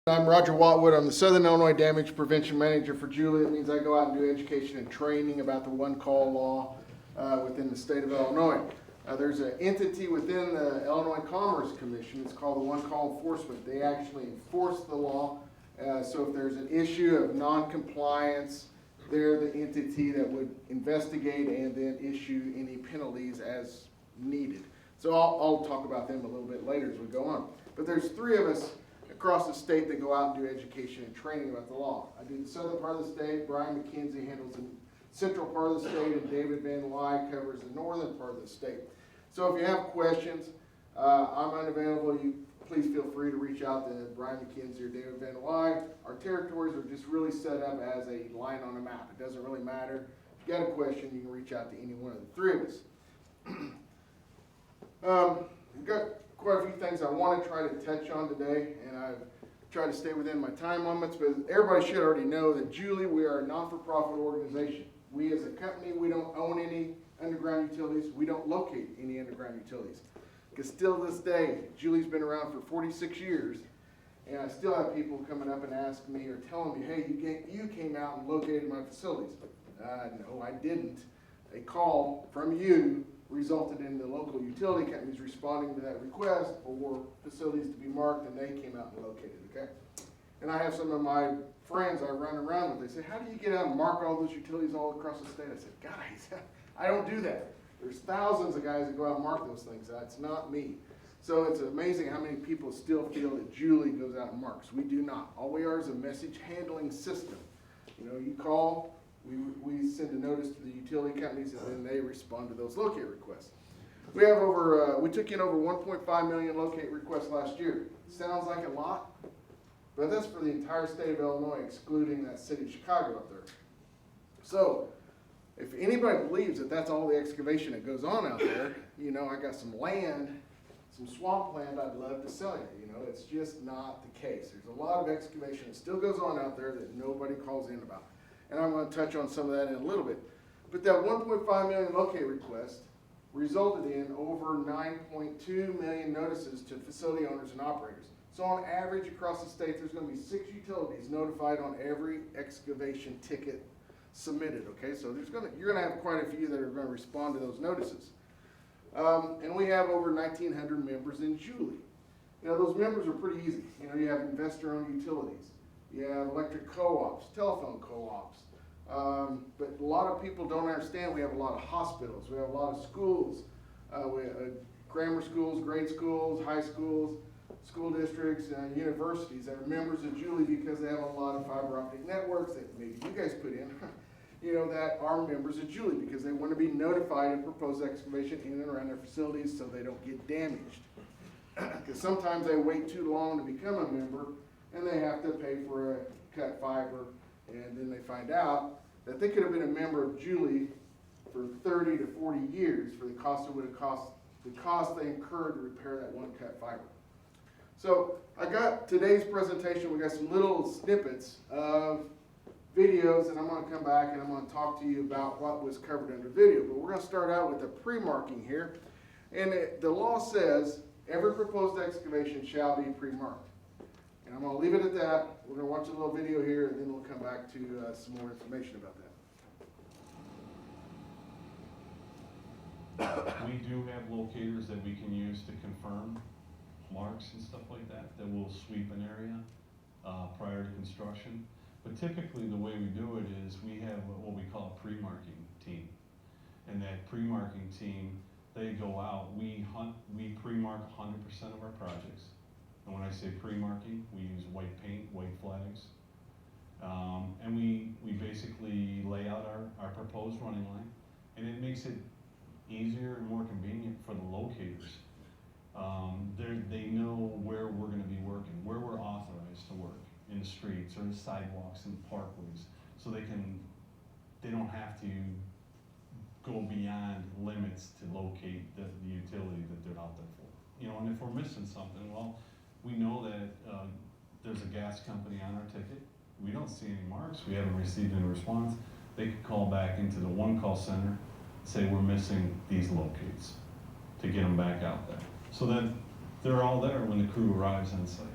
I'm Roger Watwood. I'm the Southern Illinois Damage Prevention Manager for Julie. It means I go out and do education and training about the one-call law within the state of Illinois. There's an entity within the Illinois Commerce Commission. It's called the one-call enforcement. They actually enforce the law. So if there's an issue of non-compliance, they're the entity that would investigate and then issue any penalties as needed. So I'll talk about them a little bit later as we go on. But there's three of us across the state that go out and do education and training about the law. I do the southern part of the state. Brian McKenzie handles the central part of the state, and David Van Wy covers the northern part of the state. So if you have questions, I'm unavailable. You please feel free to reach out to Brian McKenzie or David Van Wy. Our territories are just really set up as a line on a map. It doesn't really matter. If you got a question, you can reach out to any one of the three of us. We've got quite a few things I want to try to touch on today, and I've tried to stay within my time limits, but everybody should already know that Julie, we are a non-for-profit organization. We as a company, we don't own any underground utilities. We don't locate any underground utilities. Because still to this day, Julie's been around for 46 years, and I still have people coming up and asking me or telling me, hey, you came out and located my facilities. No, I didn't. A call from you resulted in the local utility companies responding to that request for facilities to be marked, and they came out and located, okay? And I have some of my friends I run around with, they say, how do you get out and mark all those utilities all across the state? I said, guys, I don't do that. There's thousands of guys that go out and mark those things. That's not me. So it's amazing how many people still feel that Julie goes out and marks. We do not. All we are is a message handling system. You know, you call, we send a notice to the utility companies, and then they respond to those locate requests. We have we took in over 1.5 million locate requests last year. Sounds like a lot, but that's for the entire state of Illinois, excluding that city of Chicago up there. So if anybody believes that that's all the excavation that goes on out there, you know, I got some land, some swamp land I'd love to sell you. You know, it's just not the case. There's a lot of excavation that still goes on out there that nobody calls in about. And I'm going to touch on some of that in a little bit. But that 1.5 million locate request resulted in over 9.2 million notices to facility owners and operators. So on average across the state, there's going to be 6 utilities notified on every excavation ticket submitted, okay? So you're going to have quite a few that are going to respond to those notices. And we have over 1,900 members in Julie. You know, those members are pretty easy. You know, you have investor-owned utilities. You have electric co-ops, telephone co-ops. But a lot of people don't understand we have a lot of hospitals, we have a lot of schools, we have grammar schools, grade schools, high schools, school districts, universities that are members of Julie because they have a lot of fiber optic networks that maybe you guys put in, you know, that are members of Julie because they want to be notified of proposed excavation in and around their facilities so they don't get damaged. Because sometimes they wait too long to become a member and they have to pay for a cut fiber, and then they find out that they could have been a member of Julie for 30 to 40 years for the cost it would have cost, the cost they incurred to repair that one cut fiber. So I got today's presentation, we got some little snippets of videos, and I'm going to come back and I'm going to talk to you about what was covered under video. But we're going to start out with a pre-marking here. And the law says every proposed excavation shall be pre-marked. And I'm going to leave it at that. We're going to watch a little video here, and then we'll come back to some more information about that. We do have locators that we can use to confirm marks and stuff like that will sweep an area prior to construction. But typically the way we do it is we have what we call a pre-marking team. And that pre-marking team, they go out, we pre-mark 100% of our projects. And when I say pre-marking, we use white paint, white flags. And we basically lay out our proposed running line, and it makes it easier and more convenient for the locators. They know where we're going to be working, where we're authorized to work, in the streets or the sidewalks and parkways, so they don't have to go beyond limits to locate the utility that they're out there for. You know, and if we're missing something, well, we know that there's a gas company on our ticket. We don't see any marks. We haven't received any response. They could call back into the one-call center and say we're missing these locates to get them back out there. So that they're all there when the crew arrives on site.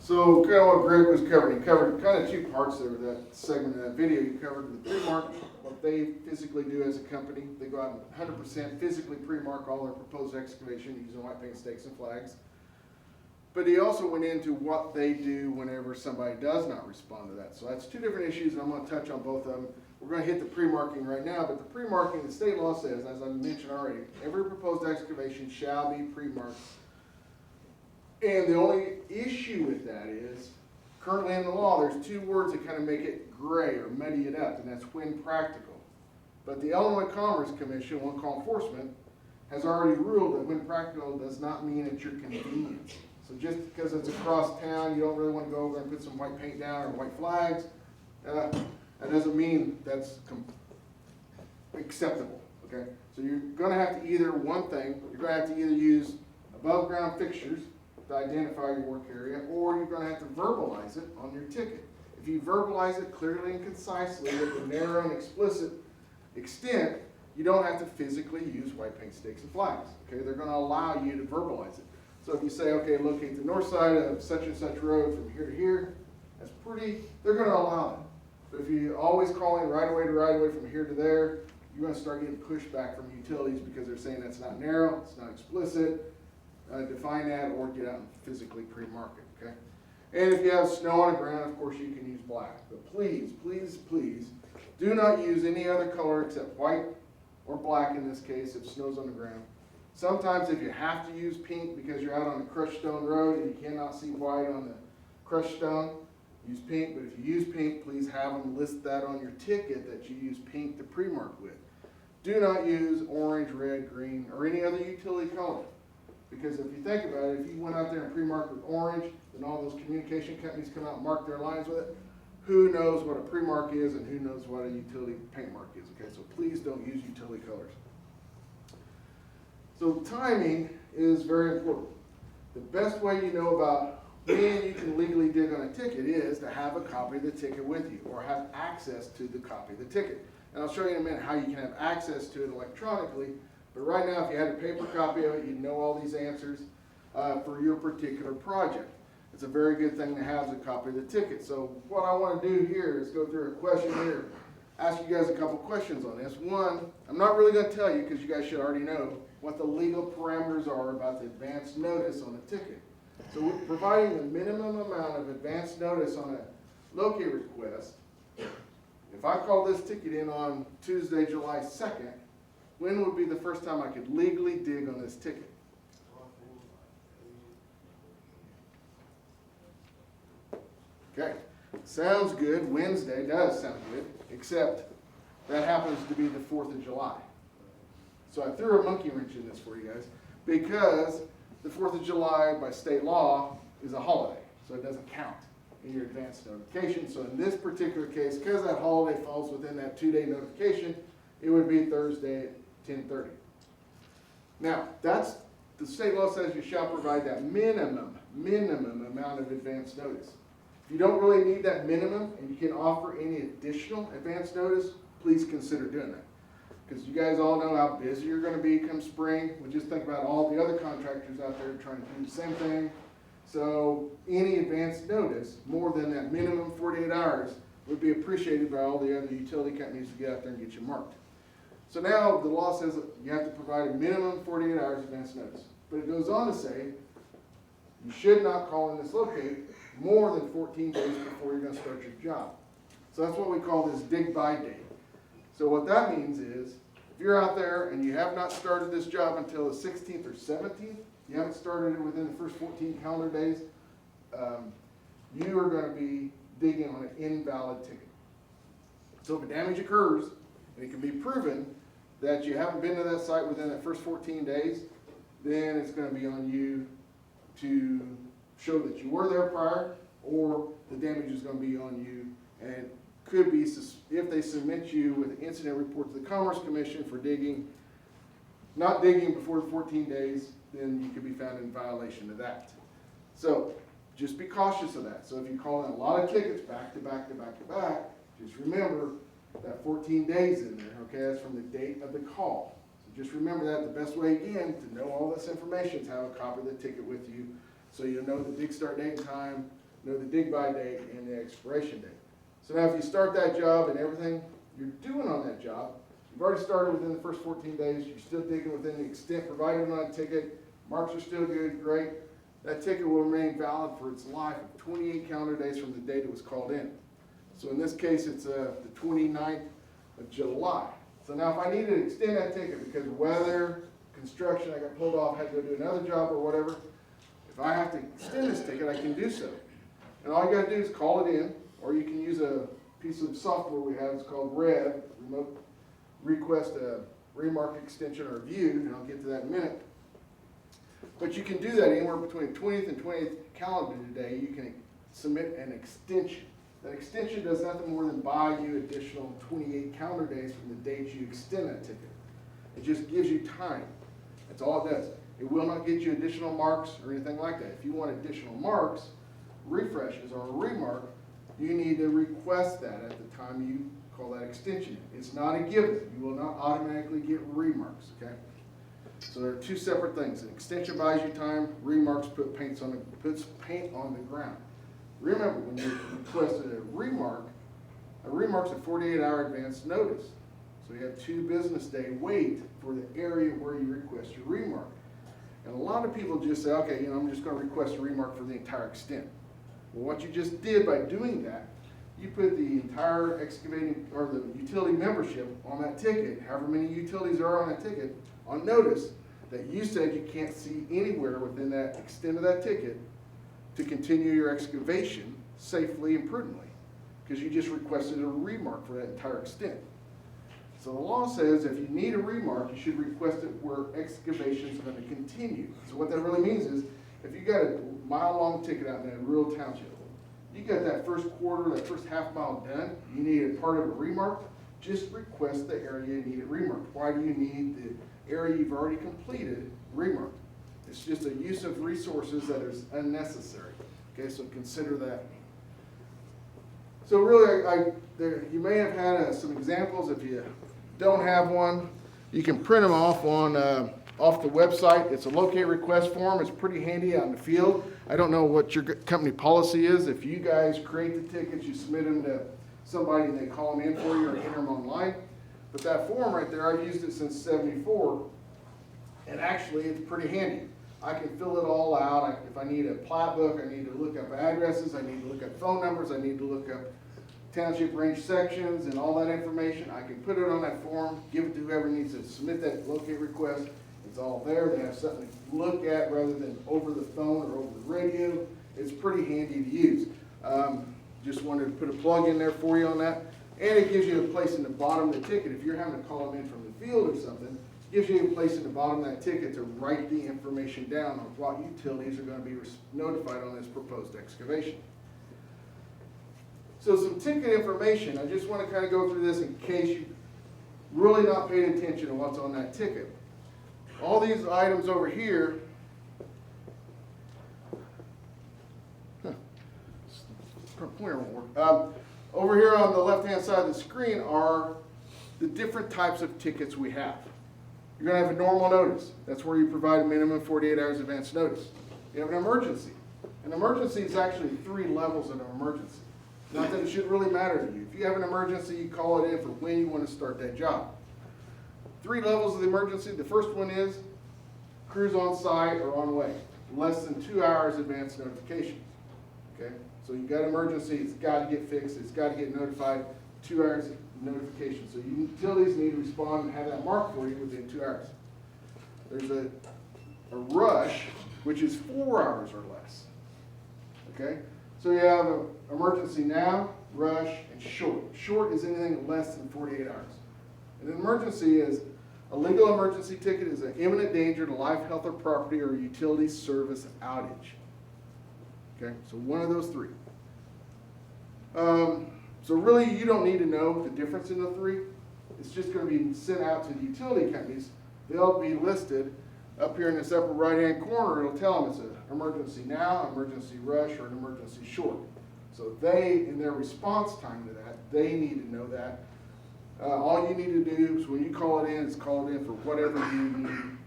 So kind of what Greg was covering, he covered kind of two parts there with that segment of that video. He covered the pre-mark, what they physically do as a company. They go out and 100% physically pre-mark all their proposed excavation using white paint stakes and flags. But he also went into what they do whenever somebody does not respond to that. So that's two different issues, and I'm going to touch on both of them. We're going to hit the pre-marking right now, but the pre-marking, the state law says, as I mentioned already, every proposed excavation shall be pre-marked. And the only issue with that is, currently in the law, there's two words that kind of make it gray or muddy it up, and that's when practical. But the Illinois Commerce Commission, one called enforcement, has already ruled that when practical does not mean at your convenience. So just because it's across town, you don't really want to go over and put some white paint down or white flags, that doesn't mean that's acceptable, okay? So you're going to have to either, one thing, you're going to have to either use above ground fixtures to identify your work area, or you're going to have to verbalize it on your ticket. If you verbalize it clearly and concisely with a narrow and explicit extent, you don't have to physically use white paint stakes and flags, okay? They're going to allow you to verbalize it. So if you say, okay, locate the north side of such and such road from here to here, that's pretty, they're going to allow it. But if you always call in right away to right away from here to there, you're going to start getting pushback from utilities because they're saying that's not narrow, it's not explicit. Define that or get out and physically pre-mark it, okay? And if you have snow on the ground, of course you can use black. But please, please, please, do not use any other color except white or black in this case if snow's on the ground. Sometimes if you have to use pink because you're out on a crushed stone road and you cannot see white on the crushed stone, use pink. But if you use pink, please have them list that on your ticket that you use pink to pre-mark with. Do not use orange, red, green, or any other utility color. Because if you think about it, if you went out there and pre-marked with orange, then all those communication companies come out and mark their lines with it. Who knows what a pre-mark is and who knows what a utility paint mark is, okay? So please don't use utility colors. So timing is very important. The best way you know about when you can legally dig on a ticket is to have a copy of the ticket with you or have access to the copy of the ticket. And I'll show you in a minute how you can have access to it electronically. But right now, if you had a paper copy of it, you'd know all these answers for your particular project. It's a very good thing to have a copy of the ticket. So what I want to do here is go through a questionnaire, ask you guys a couple questions on this. One, I'm not really going to tell you because you guys should already know what the legal parameters are about the advance notice on a ticket. So we're providing the minimum amount of advance notice on a locate request. If I call this ticket in on Tuesday, July 2nd, when would be the first time I could legally dig on this ticket? Okay, sounds good. Wednesday does sound good, except that happens to be the 4th of July. So I threw a monkey wrench in this for you guys because the 4th of July by state law is a holiday, so it doesn't count in your advance notification. So in this particular case, because that holiday falls within that 2-day notification, it would be Thursday at 10:30. Now, that's, the state law says you shall provide that minimum amount of advance notice. If you don't really need that minimum and you can offer any additional advance notice, please consider doing that. Because you guys all know how busy you're going to be come spring. We just think about all the other contractors out there trying to do the same thing. So any advance notice, more than that minimum 48 hours, would be appreciated by all the other utility companies to get out there and get you marked. So now the law says that you have to provide a minimum 48 hours advance notice. But it goes on to say you should not call in this locate more than 14 days before you're going to start your job. So that's what we call this dig by date. So what that means is if you're out there and you have not started this job until the 16th or 17th, you haven't started it within the first 14 calendar days, you are going to be digging on an invalid ticket. So if a damage occurs, and it can be proven that you haven't been to that site within the first 14 days, then it's going to be on you to show that you were there prior, or the damage is going to be on you, and it could be, if they submit you with an incident report to the Commerce Commission for digging, not digging before the 14 days, then you could be found in violation of that. So just be cautious of that. So if you call in a lot of tickets back to back to back to back, just remember that 14 days in there, okay? That's from the date of the call. So just remember that. The best way, again, to know all this information is have a copy of the ticket with you So you'll know the dig start date and time, know the dig by date, and the expiration date. So now if you start that job and everything you're doing on that job, you've already started within the first 14 days, you're still digging within the extent provided on that ticket, marks are still good, great. That ticket will remain valid for its life of 28 calendar days from the date it was called in. So in this case, it's the 29th of July. So now if I need to extend that ticket because weather, construction, I got pulled off, had to go do another job or whatever, if I have to extend this ticket, I can do so. And all you gotta do is call it in, or you can use a piece of software we have, it's called REV, Remote Request a Remark Extension or View, and I'll get to that in a minute. But you can do that anywhere between 20th and 20th calendar day. You can submit an extension. That extension does nothing more than buy you additional 28 calendar days from the date you extend that ticket. It just gives you time. That's all it does. It will not get you additional marks or anything like that. If you want additional marks, refreshes, or a remark, you need to request that at the time you call that extension. It's not a given. You will not automatically get remarks, okay? So there are two separate things. An extension buys you time, remarks puts paint on the ground. Remember, when you request a remark's a 48-hour advance notice. So you have 2 business day wait for the area where you request your remark. And a lot of people just say, okay, I'm just going to request a remark for the entire extent. Well, what you just did by doing that, you put the entire excavating or the utility membership on that ticket, however many utilities are on that ticket, on notice that you said you can't see anywhere within that extent of that ticket to continue your excavation safely and prudently, because you just requested a remark for that entire extent. So the law says if you need a remark, you should request it where excavation is going to continue. So what that really means is, if you got a mile-long ticket out in a rural township, you got that first quarter, that first half mile done, you need a part of a remark, just request the area you need it remarked. Why do you need the area you've already completed remarked? It's just a use of resources that is unnecessary. Okay, so consider that. So really, you may have had some examples. If you don't have one, you can print them off on off the website. It's a locate request form. It's pretty handy out in the field. I don't know what your company policy is. If you guys create the tickets, you submit them to somebody and they call them in for you or enter them online. But that form right there, I've used it since '74, and actually it's pretty handy. I can fill it all out. If I need a plat book, I need to look up addresses, I need to look up phone numbers, I need to look up township range sections and all that information. I can put it on that form, give it to whoever needs to submit that locate request. It's all there. They have something to look at rather than over the phone or over the radio. It's pretty handy to use. Just wanted to put a plug in there for you on that. And it gives you a place in the bottom of the ticket. If you're having to call them in from the field or something, it gives you a place in the bottom of that ticket to write the information down on what utilities are going to be notified on this proposed excavation. So some ticket information. I just want to kind of go through this in case you really not paid attention to what's on that ticket. All these items over here, pointer won't work. Over here on the left-hand side of the screen are the different types of tickets we have. You're going to have a normal notice. That's where you provide a minimum 48 hours advance notice. You have an emergency. An emergency is actually 3 levels of an emergency. Not that it should really matter to you. If you have an emergency, you call it in for when you want to start that job. 3 levels of the emergency. The first one is crews on site or on way. Less than 2 hours advance notification. Okay? So you got emergency, it's got to get fixed, it's got to get notified, 2 hours notification. So utilities need to respond and have that marked for you within 2 hours. There's a rush, which is 4 hours or less. Okay? So you have an emergency now, rush, and short. Short is anything less than 48 hours. And an emergency is a legal emergency ticket is an imminent danger to life, health, or property or utility service outage. Okay, so one of those 3. So really you don't need to know the difference in the 3. It's just going to be sent out to the utility companies. They'll be listed up here in this upper right-hand corner. It'll tell them it's an emergency now, emergency rush, or an emergency short. So they, in their response time to that, they need to know that. All you need to do is when you call it in, is call it in for whatever you need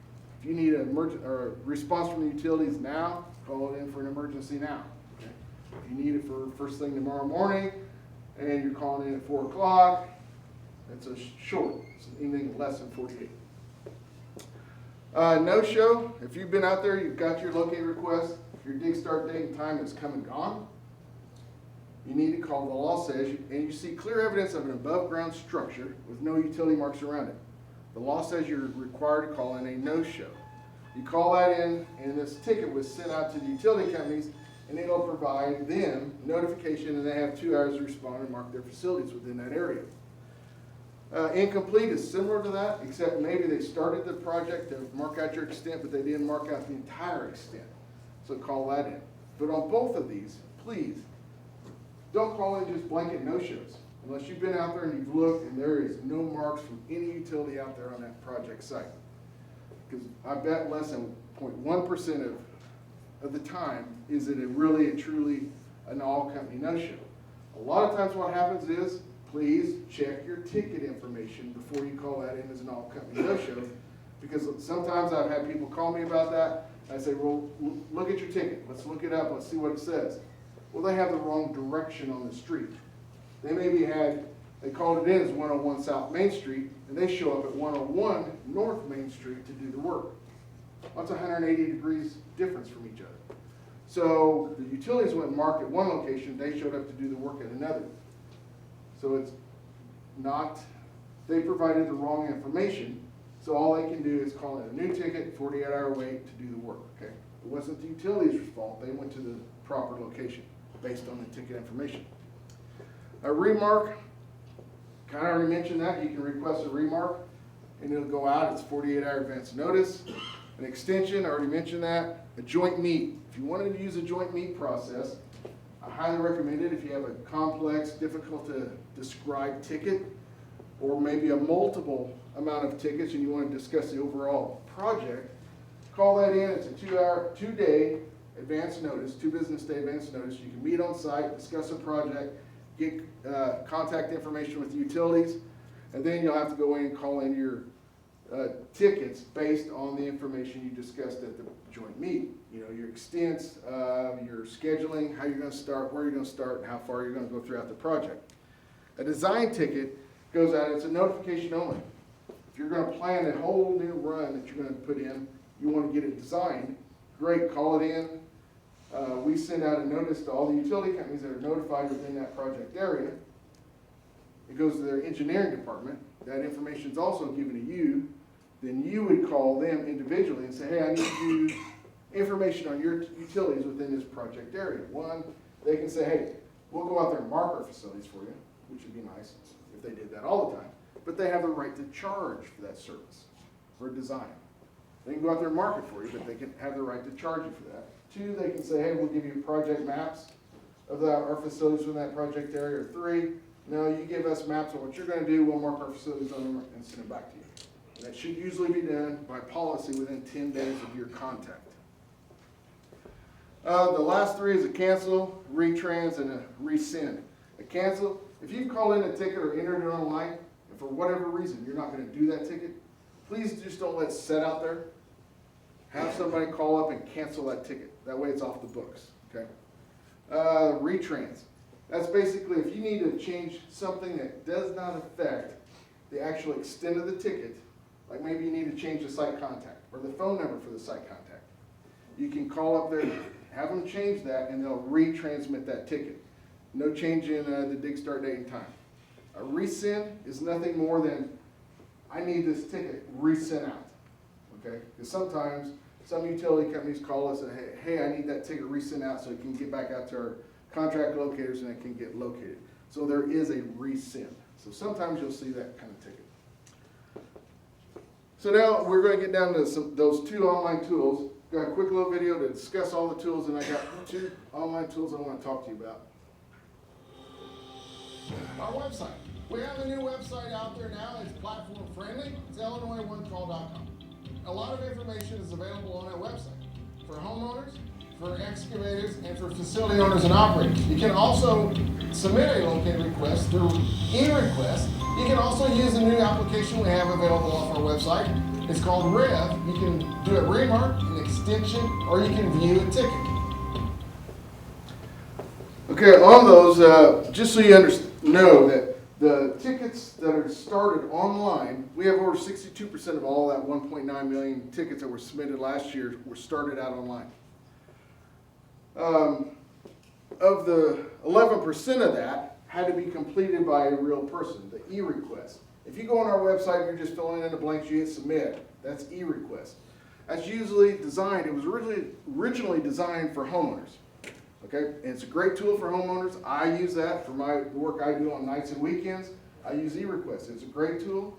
If you need an or a response from the utilities now, call it in for an emergency now. Okay? If you need it for first thing tomorrow morning, and you're calling in at 4 o'clock, it's a short, it's anything less than 48. No show, if you've been out there, you've got your locate request, if your dig start date and time is come and gone, you need to call. The law says, and you see clear evidence of an above ground structure with no utility marks around it. The law says you're required to call in a no-show. You call that in, and this ticket was sent out to the utility companies, and it'll provide them notification, and they have 2 hours to respond and mark their facilities within that area. Incomplete is similar to that, except maybe they started the project to mark out your extent, but they didn't mark out the entire extent. So call that in. But on both of these, please, don't call in just blanket no-shows. Unless you've been out there and you've looked and there is no marks from any utility out there on that project site. Because I bet less than 0.1% of the time is it really and truly an all-company no-show. A lot of times what happens is, please check your ticket information before you call that in as an all-company no-show. Because sometimes I've had people call me about that. I say, well, look at your ticket. Let's look it up. Let's see what it says. Well, they have the wrong direction on the street. They maybe they called it in as 101 South Main Street, and they show up at 101 North Main Street to do the work. That's 180 degrees difference from each other. So the utilities went and marked at one location, they showed up to do the work at another. So it's not, they provided the wrong information, so all they can do is call it a new ticket, 48-hour wait to do the work, okay? It wasn't the utilities' fault, they went to the proper location based on the ticket information. A remark, kind of already mentioned that, you can request a remark and it'll go out, it's 48-hour advance notice. An extension, I already mentioned that. A joint meet, if you wanted to use a joint meet process, I highly recommend it if you have a complex, difficult to describe ticket, or maybe a multiple amount of tickets and you want to discuss the overall project, call that in, it's a 2-day advance notice, 2 business day advance notice. You can meet on site, discuss a project, get contact information with the utilities, and then you'll have to go in and call in your tickets based on the information you discussed at the joint meet. You know, your extents, your scheduling, how you're going to start, where you're going to start, and how far you're going to go throughout the project. A design ticket goes out, it's a notification only. If you're going to plan a whole new run that you're going to put in, you want to get it designed, great, call it in. We send out a notice to all the utility companies that are notified within that project area. It goes to their engineering department. That information is also given to you. Then you would call them individually and say, hey, I need information on your utilities within this project area. One, they can say, hey, we'll go out there and mark our facilities for you, which would be nice if they did that all the time. But they have the right to charge for that service, for design. They can go out there and mark it for you, but they can have the right to charge you for that. 2, they can say, hey, we'll give you project maps of our facilities within that project area. Or 3, no, you give us maps of what you're going to do, we'll mark our facilities on them and send it back to you. And that should usually be done by policy within 10 days of your contact. The last 3 is a cancel, retrans, and a resend. A cancel, if you call in a ticket or entered it online, and for whatever reason you're not going to do that ticket, please just don't let it sit out there. Have somebody call up and cancel that ticket. That way it's off the books, okay? Retrans. That's basically if you need to change something that does not affect the actual extent of the ticket, like maybe you need to change the site contact or the phone number for the site contact. You can call up there, have them change that, and they'll retransmit that ticket. No change in the dig start date and time. A resend is nothing more than, I need this ticket resent out, okay? Because sometimes some utility companies call us and say, hey, I need that ticket resent out so it can get back out to our contract locators and it can get located. So there is a resend. So sometimes you'll see that kind of ticket. So now we're going to get down to those 2 online tools. Got a quick little video to discuss all the tools, and I got 2 online tools I want to talk to you about. Our website. We have a new website out there now. It's platform friendly. It's IllinoisOneCall.com. A lot of information is available on that website for homeowners, for excavators, and for facility owners and operators. You can also submit a locate request through e-request. You can also use the new application we have available off our website It's called Rev. You can do a remark, an extension, or you can view a ticket. Okay, on those, just so you know that the tickets that are started online, we have over 62% of all that 1.9 million tickets that were submitted last year were started out online. Of the 11% of that had to be completed by a real person, the e-request. If you go on our website and you're just filling in the blanks, you hit submit, that's e-request. That's usually designed, it was originally designed for homeowners. Okay, and it's a great tool for homeowners. I use that for my work I do on nights and weekends. I use e-request. It's a great tool.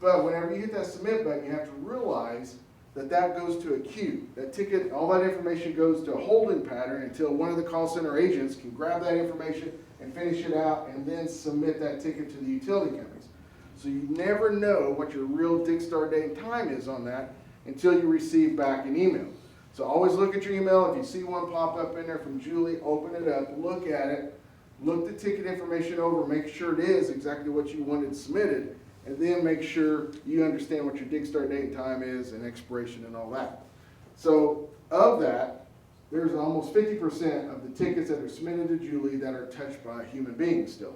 But whenever you hit that submit button, you have to realize that that goes to a queue. That ticket, all that information goes to a holding pattern until one of the call center agents can grab that information and finish it out and then submit that ticket to the utility companies. So you never know what your real dig start date and time is on that until you receive back an email. So always look at your email. If you see one pop up in there from Julie, open it up, look at it, look the ticket information over, make sure it is exactly what you wanted submitted, and then make sure you understand what your dig start date and time is and expiration and all that. So of that, there's almost 50% of the tickets that are submitted to Julie that are touched by a human being still.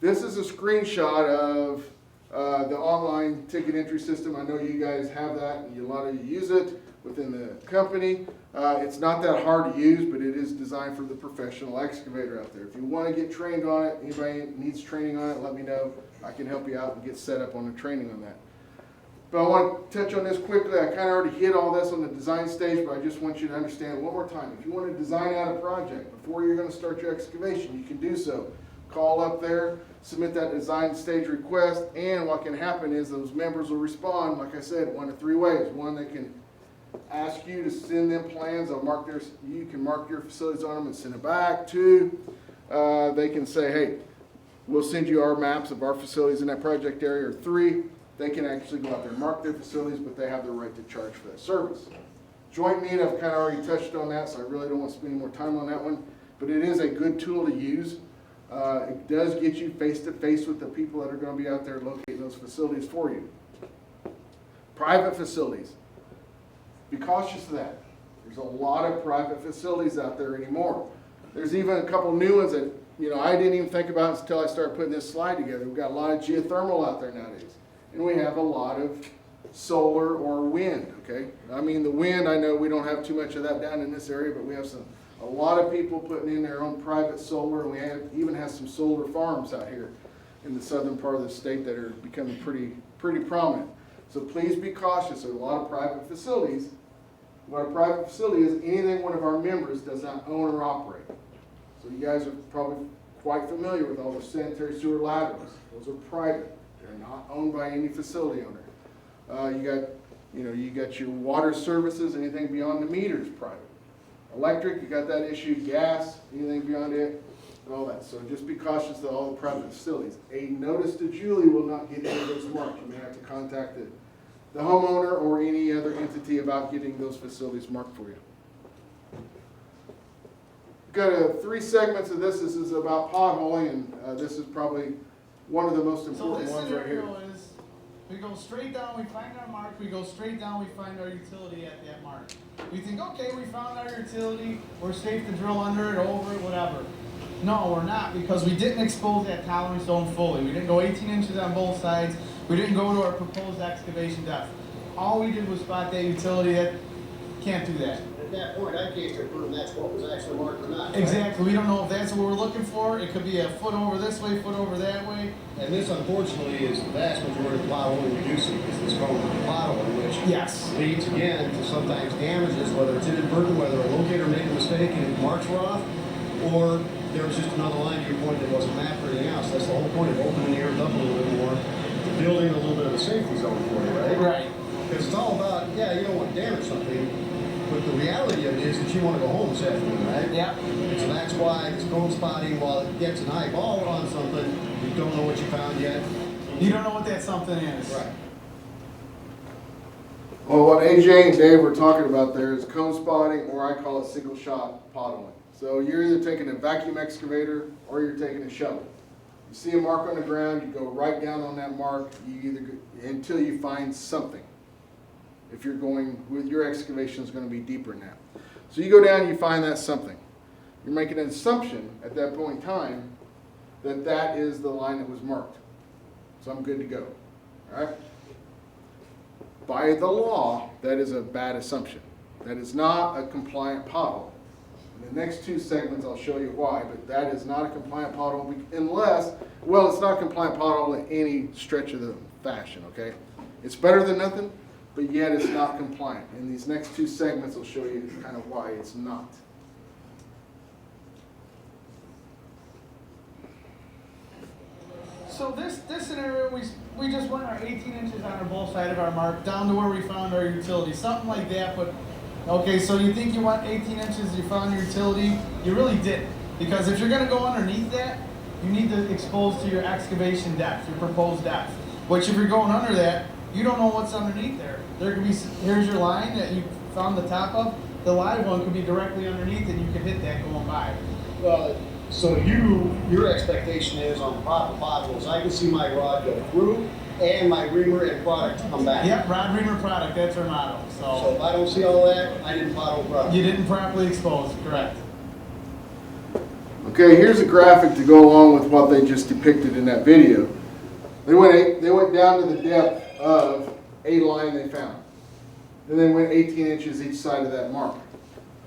This is a screenshot of the online ticket entry system. I know you guys have that and a lot of you use it within the company. It's not that hard to use, but it is designed for the professional excavator out there. If you want to get trained on it, anybody needs training on it, let me know. I can help you out and get set up on the training on that. But I want to touch on this quickly. I kind of already hit all this on the design stage, but I just want you to understand one more time. If you want to design out a project before you're going to start your excavation, you can do so. Call up there, submit that design stage request, and what can happen is those members will respond, like I said, one of three ways. One, they can ask you to send them plans. They'll mark their, you can mark your facilities on them and send it back. Two, they can say, hey, we'll send you our maps of our facilities in that project area. Or three, they can actually go out there and mark their facilities, but they have the right to charge for that service. Joint meet, I've kind of already touched on that, so I really don't want to spend any more time on that one. But it is a good tool to use. It does get you face to face with the people that are going to be out there locating those facilities for you. Private facilities. Be cautious of that. There's a lot of private facilities out there anymore. There's even a couple new ones that, you know, I didn't even think about until I started putting this slide together. We've got a lot of geothermal out there nowadays. And we have a lot of solar or wind, okay? I mean, the wind, I know we don't have too much of that down in this area, but we have a lot of people putting in their own private solar, and we even have some solar farms out here in the southern part of the state that are becoming pretty prominent. So please be cautious. There's a lot of private facilities. What a private facility is, anything one of our members does not own or operate. So you guys are probably quite familiar with all the sanitary sewer laterals. Those are private. They're not owned by any facility owner. You got your water services, anything beyond the meter is private. Electric, you got that issue. Gas, anything beyond it, and all that. So just be cautious of all the private facilities. A notice to Julie will not get any of those marked. You may have to contact the homeowner or any other entity about getting those facilities marked for you. Got 3 segments of this. This is about potholing, and this is probably one of the most important ones right here. So this scenario is, we go straight down, we find our mark, we go straight down, we find our utility at that mark. We think, okay, we found our utility, we're safe to drill under it, over it, whatever. No, we're not, because we didn't expose that tolerance zone fully. We didn't go 18 inches on both sides. We didn't go to our proposed excavation depth. All we did was spot that utility. That can't do that. At that point, I can't confirm that's what was actually marked or not. Right? Exactly. We don't know if that's what we're looking for. It could be a foot over this way, foot over that way. And this, unfortunately, is the vast majority of potholing we do see is this cone potholing, which Yes. leads again to sometimes damages, whether it's inadvertent, whether a locator made a mistake and marks were off, or there was just another line to your point that wasn't mapped or anything else. That's the whole point of opening the earth up a little bit more, building a little bit of a safety zone for you, right? Right. Because it's all about, yeah, you don't want to damage something, but the reality of it is that you want to go home this afternoon, right? Yeah. So that's why this cone spotting, while it gets an eyeball on something, you don't know what you found yet. You don't know what that something is. Right. Well, what AJ and Dave were talking about there is cone spotting, or I call it single shot potholing. So you're either taking a vacuum excavator or you're taking a shovel. You see a mark on the ground, you go right down on that mark, you either until you find something. if you're going with your excavation is going to be deeper than that. So you go down and you find that something. You're making an assumption at that point in time that that is the line that was marked. So I'm good to go. All right? By the law, that is a bad assumption. That is not a compliant pothole. In the next two segments, I'll show you why, but that is not a compliant pothole unless, well, it's not a compliant pothole in any stretch of the fashion, okay? It's better than nothing, but yet it's not compliant. In these next two segments, I'll show you kind of why it's not. So this scenario, we just went our 18 inches on our both side of our mark down to where we found our utility, something like that. But okay, so you think you want 18 inches, you found your utility, you really didn't, because if you're going to go underneath that, you need to expose to your excavation depth, your proposed depth. Which if you're going under that, you don't know what's underneath there. There could be, here's your line that you found the top of. The live one could be directly underneath, and you could hit that going by. So your expectation is on proper potholes, I can see my rod go through and my reamer and product come back. Yep, rod reamer product, that's our motto. So if I don't see all that, I didn't pothole properly. You didn't properly expose, correct. Okay, here's a graphic to go along with what they just depicted in that video. They went down to the depth of a line they found. Then they went 18 inches each side of that mark.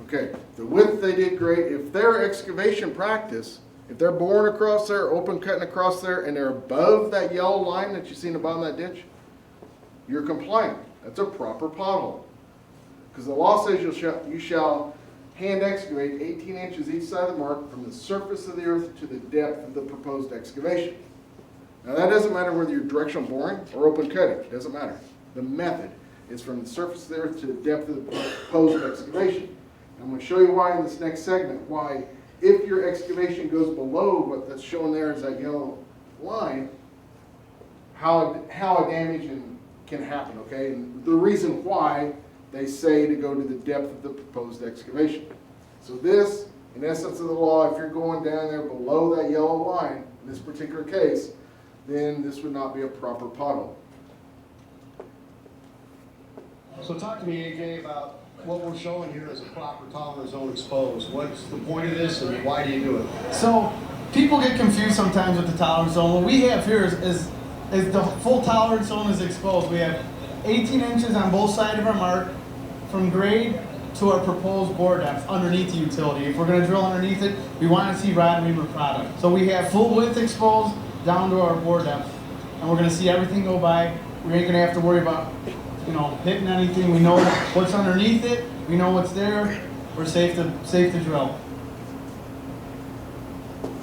Okay, the width they did great. If their excavation practice, if they're boring across there, open cutting across there, and they're above that yellow line that you see in the bottom of that ditch, you're compliant. That's a proper pothole. Because the law says you shall hand excavate 18 inches each side of the mark from the surface of the earth to the depth of the proposed excavation. Now that doesn't matter whether you're directional boring or open cutting. It doesn't matter. The method is from the surface of the earth to the depth of the proposed excavation. I'm going to show you why in this next segment, why if your excavation goes below what that's shown there as that yellow line, how a damage can happen, okay? And the reason why they say to go to the depth of the proposed excavation. So this, in essence of the law, if you're going down there below that yellow line, in this particular case, then this would not be a proper pothole. So talk to me, AJ, about what we're showing here as a proper tolerance zone exposed. What's the point of this and why do you do it? So people get confused sometimes with the tolerance zone. What we have here is the full tolerance zone is exposed. We have 18 inches on both sides of our mark from grade to our proposed bore depth underneath the utility. If we're going to drill underneath it, we want to see rod reamer product. So we have full width exposed down to our bore depth, and we're going to see everything go by. We ain't going to have to worry about hitting anything. We know what's underneath it. We know what's there. We're safe to drill.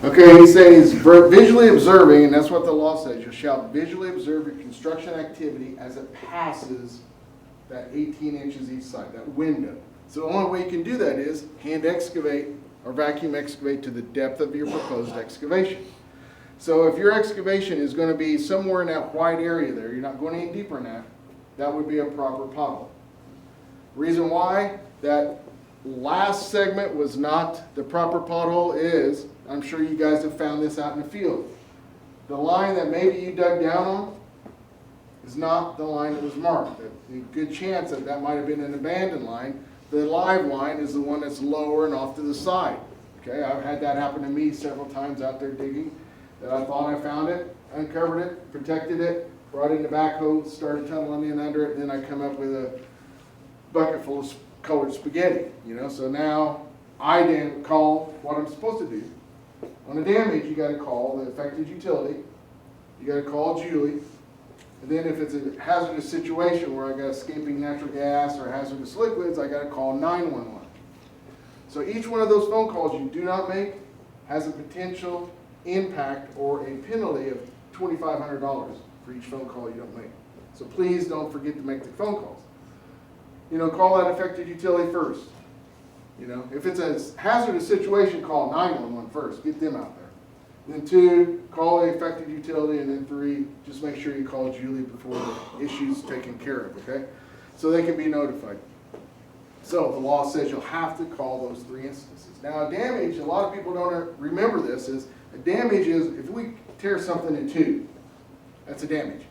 Okay, he's saying he's visually observing, and that's what the law says. You shall visually observe your construction activity as it passes that 18 inches each side, that window. So the only way you can do that is hand excavate or vacuum excavate to the depth of your proposed excavation. So if your excavation is going to be somewhere in that wide area there, you're not going any deeper than that, that would be a proper pothole. Reason why that last segment was not the proper pothole is, I'm sure you guys have found this out in the field. The line that maybe you dug down on is not the line that was marked. A good chance that that might have been an abandoned line. The live line is the one that's lower and off to the side. Okay, I've had that happen to me several times out there digging, that I thought I found it, uncovered it, protected it, brought in the backhoe, started tunneling in under it, and then I come up with a bucket full of colored spaghetti, So now I didn't call what I'm supposed to do. On a damage, you got to call the affected utility. You got to call Julie. And then if it's a hazardous situation where I got escaping natural gas or hazardous liquids, I got to call 911. So each one of those phone calls you do not make has a potential impact or a penalty of $2,500 for each phone call you don't make. So please don't forget to make the phone calls. Call that affected utility first. If it's a hazardous situation, call 911 first. Get them out there. Then 2, call the affected utility, and then 3, just make sure you call Julie before the issue's taken care of, okay? So they can be notified. So the law says you'll have to call those 3 instances. Now a damage, a lot of people don't remember this, is a damage is if we tear something in 2, that's a damage.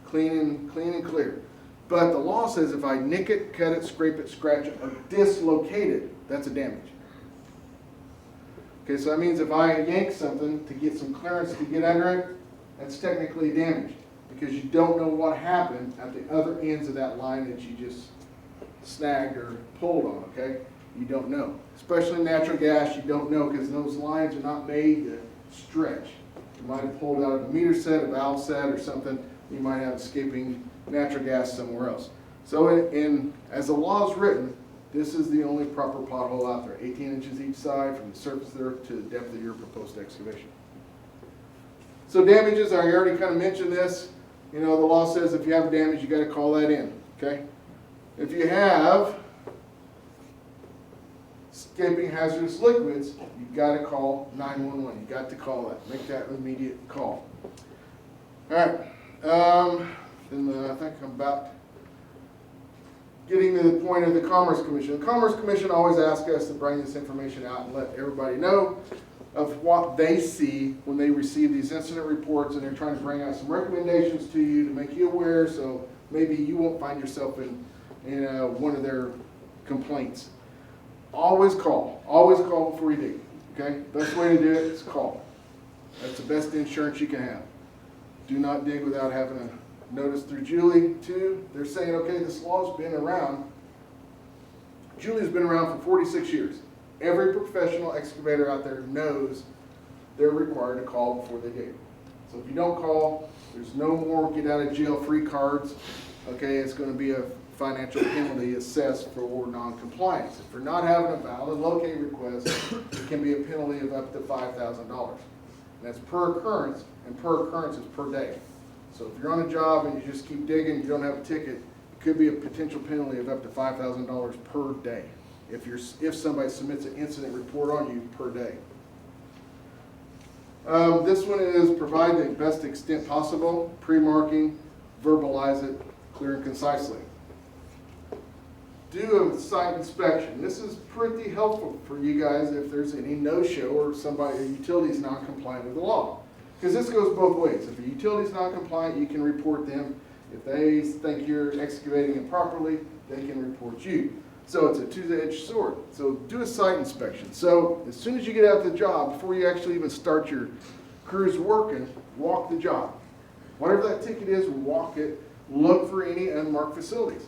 Clean and clear. But the law says if I nick it, cut it, scrape it, scratch it, or dislocate it, that's a damage. Okay, so that means if I yank something to get some clearance to get under it, that's technically damaged, because you don't know what happened at the other ends of that line that you just snagged or pulled on, okay? You don't know. Especially natural gas, you don't know, because those lines are not made to stretch. You might have pulled out a meter set, a valve set, or something. You might have escaping natural gas somewhere else. So as the law is written, this is the only proper pothole out there, 18 inches each side from the surface there to the depth of your proposed excavation. So damages, I already kind of mentioned this. You know, the law says if you have damage, you got to call that in, okay? If you have escaping hazardous liquids, you got to call 911. You got to call that. Make that immediate call. All right. Then I think I'm about getting to the point of the Commerce Commission. The Commerce Commission always asks us to bring this information out and let everybody know of what they see when they receive these incident reports, and they're trying to bring out some recommendations to you to make you aware, so maybe you won't find yourself in one of their complaints. Always call before you dig, okay? Best way to do it is call. That's the best insurance you can have. Do not dig without having a notice through Julie, too. They're saying, okay, this law's been around. Julie's been around for 46 years. Every professional excavator out there knows they're required to call before they dig. So if you don't call, there's no more get out of jail free cards. Okay, it's going to be a financial penalty assessed for non-compliance. If you're not having a valid locate request, it can be a penalty of up to $5,000. That's per occurrence, and per occurrence is per day. So if you're on a job and you just keep digging, you don't have a ticket, it could be a potential penalty of up to $5,000 per day if somebody submits an incident report on you per day. This one is provide the best extent possible, pre-marking, verbalize it clear and concisely. Do a site inspection. This is pretty helpful for you guys if there's any no-show or a utility is non-compliant with the law. Because this goes both ways. If a utility is non-compliant, you can report them. If they think you're excavating improperly, they can report you. So it's a two-edged sword. So do a site inspection. So as soon as you get out the job, before you actually even start your crews working, walk the job. Whatever that ticket is, walk it. Look for any unmarked facilities.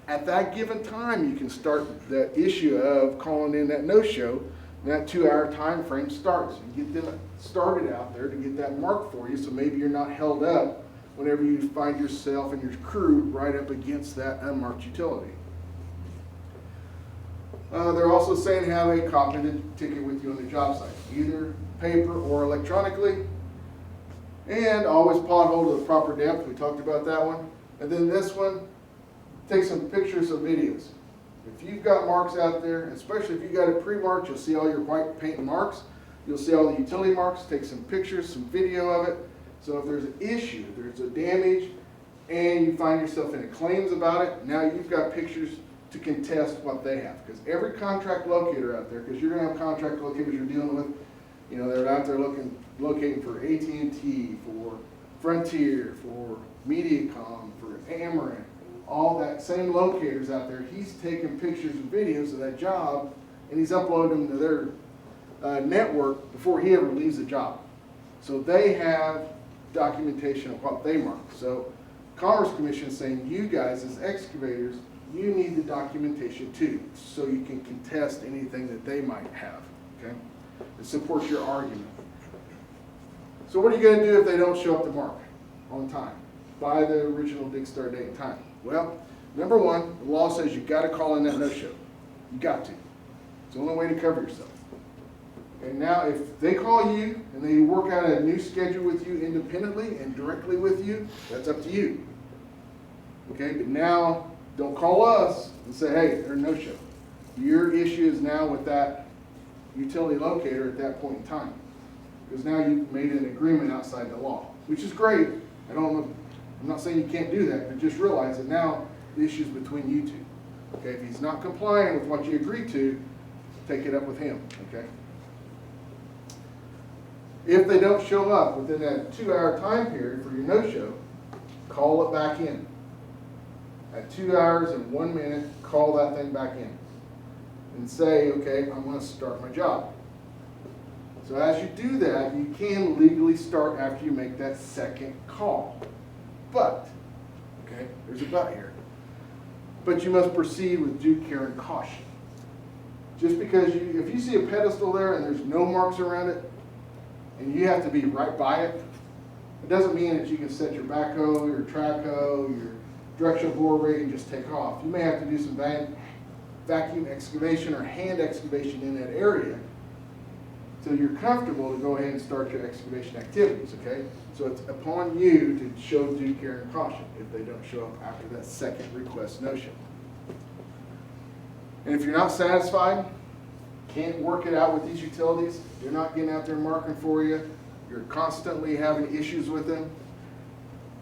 At that given time, you can start the issue of calling in that no-show, and that 2-hour time frame starts. You get them started out there to get that marked for you, so maybe you're not held up whenever you find yourself and your crew right up against that unmarked utility. They're also saying have a copy of the ticket with you on the job site, either paper or electronically, and always pothole to the proper depth. We talked about that one. And then this one, take some pictures of videos. If you've got marks out there, especially if you got it pre-marked, you'll see all your white paint marks. You'll see all the utility marks. Take some pictures, some video of it. So if there's an issue, if there's a damage, and you find yourself in a claims about it, now you've got pictures to contest what they have. Because every contract locator out there, because you're going to have contract locators you're dealing with, you know, they're out there locating for AT&T, for Frontier, for Mediacom, for Amarin, all that same locators out there. He's taking pictures and videos of that job, and he's uploading them to their network before he ever leaves the job. So they have documentation of what they mark. So Commerce Commission is saying you guys as excavators, you need the documentation too, so you can contest anything that they might have, okay? It supports your argument. So what are you going to do if they don't show up to mark on time by the original dig start date and time? Well, number one, the law says you've got to call in that no-show. You got to. It's the only way to cover yourself. And now if they call you and they work out a new schedule with you independently and directly with you, that's up to you. Okay, but now don't call us and say, hey, there's no show. Your issue is now with that utility locator at that point in time. Because now you've made an agreement outside the law, which is great. I'm not saying you can't do that, but just realize that now the issue is between you two. Okay, if he's not complying with what you agreed to, take it up with him, okay? If they don't show up within that 2-hour time period for your no-show, call it back in. at 2 hours and 1 minute, call that thing back in and say, okay, I'm gonna start my job. So as you do that, you can legally start after you make that second call. But, okay, there's a but here. But you must proceed with due care and caution. Just because if you see a pedestal there and there's no marks around it, and you have to be right by it, it doesn't mean that you can set your backhoe, your track hoe, your directional bore rig and just take off. You may have to do some vacuum excavation or hand excavation in that area so you're comfortable to go ahead and start your excavation activities, okay? So it's upon you to show due care and caution if they don't show up after that second request no-show. And if you're not satisfied, can't work it out with these utilities, they're not getting out there marking for you, you're constantly having issues with them,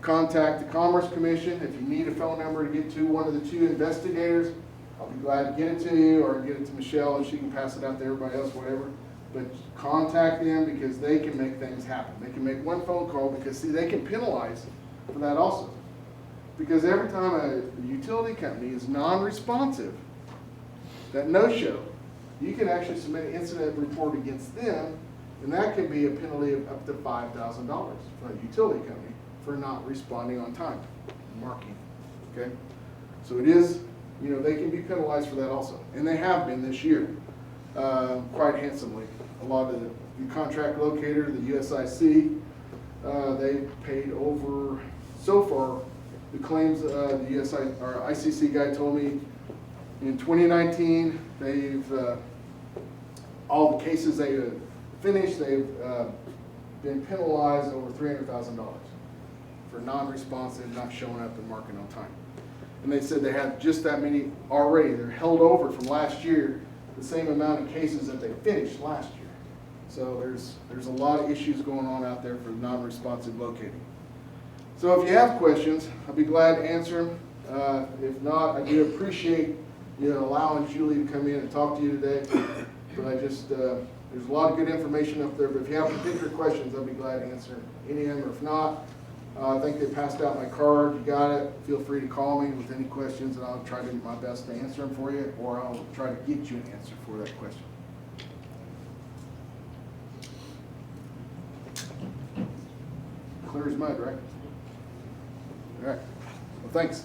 contact the Commerce Commission. If you need a phone number to get to one of the 2 investigators, I'll be glad to get it to you or get it to Michelle and she can pass it out to everybody else, whatever. But contact them because they can make things happen. They can make one phone call because, see, they can penalize for that also. Because every time a utility company is non-responsive, that no-show, you can actually submit an incident report against them, and that can be a penalty of up to $5,000 for a utility company for not responding on time, marking, okay? So it is, you know, they can be penalized for that also, and they have been this year, quite handsomely. A lot of the contract locator, the USIC, they paid over, so far, the claims, the ICC guy told me in 2019, they've, all the cases they have finished, they've been penalized over $300,000 for non-responsive, not showing up and marking on time. And they said they have just that many already. They're held over from last year, the same amount of cases that they finished last year. So there's a lot of issues going on out there for non-responsive locating. So if you have questions, I'll be glad to answer them. If not, I do appreciate you allowing Julie to come in and talk to you today. But I just, there's a lot of good information up there. But if you have particular questions, I'll be glad to answer any of them. Or if not, I think they passed out my card. You got it. Feel free to call me with any questions, and I'll try to do my best to answer them for you, or I'll try to get you an answer for that question. Clear as mud, right? All right. Well, thanks.